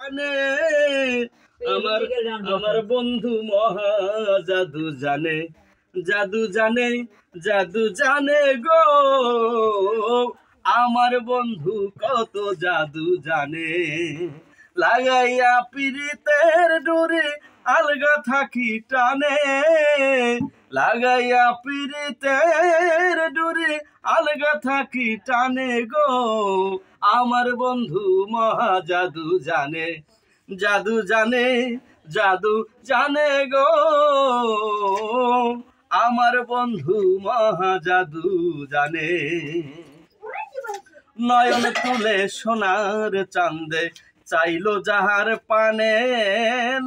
জানে আমার আমার বন্ধু মহা জাদু জানে, জাদু জানে, জাদু জানে গো। আমার বন্ধু কত জাদু জানে। লাগাইয়া পিরিতের ডোরে আলগা থাকি টানে, লাগাইয়া পিরিতের ডোরে আলগা থাকি টানে গো। আমার বন্ধু মহা জাদু জানে, জাদু জানে, জাদু জানে গো। আমার বন্ধু মহা জাদু জানে। নয়ন তুলে সোনার চাঁদে চাইলো যাহার পানে,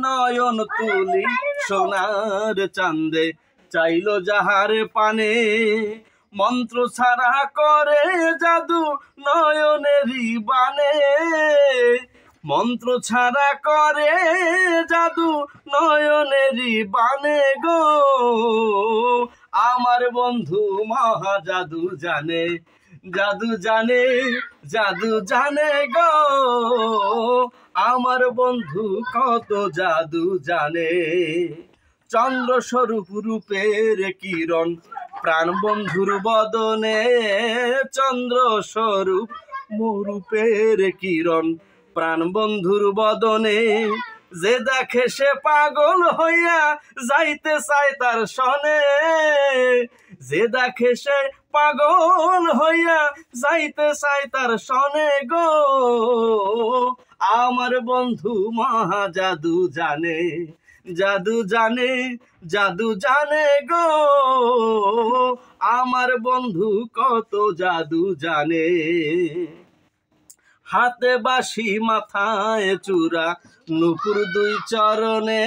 নয়ন তুলি সোনার চাঁদে চাইলো যাহার পানে। মন্ত্র ছাড়া করে জাদু নয়নেরই বানে, মন্ত্র ছাড়া করে জাদু নয়নেরই বানে গো। আমার বন্ধু মহা জাদু জানে, জাদু জানে, জাদু জানে গো। আমার বন্ধু কত জাদু জানে। চন্দ্র স্বরূপ রূপের কিরণ প্রাণ বন্ধুর বদনে, চন্দ্র স্বরূপ রূপের কিরণ প্রাণ বন্ধুর বদনে। যে দেখে সে পাগল হইয়া যাইতে চায় তার সনে, যে দেখে সে পাগল হইয়া যাইতে চায় তার সনে গো। আমার বন্ধু মহা জাদু জানে, জাদু জানে, জাদু জানে গো। আমার বন্ধু কত জাদু জানে। হাতে বাঁশি মাথায় চূড়া নূপুর দুই চরণে,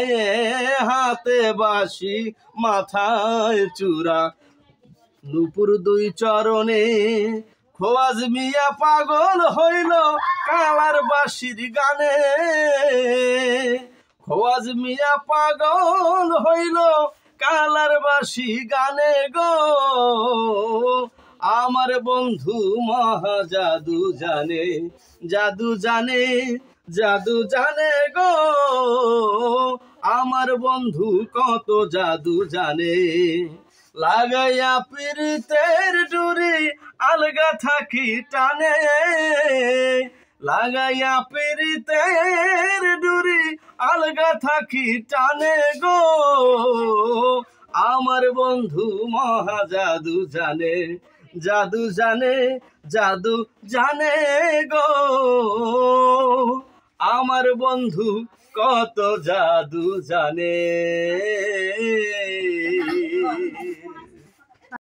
হাতে বাঁশি মাথায় চূড়া নূপুর দুই চরণে। খোয়াজ মিয়া পাগল হইল কালার বাঁশির গানে, খোয়াজ মিয়া পাগল হইল কালার বাঁশি গানে গো। আমার বন্ধু মহা জাদু জানে, জাদু জানে, জাদু জানে গো। আমার বন্ধু কত জাদু জানে। লাগাইয়া পিরিতের ডুরি আলগা থাকি টানে, লাগাইয়া পিরিতের ডুরি আলগা থাকি টানে গো। আমার বন্ধু মহা জাদু জানে, জাদু জানে, জাদু জানে গো। আমার বন্ধু কত জাদু জানে।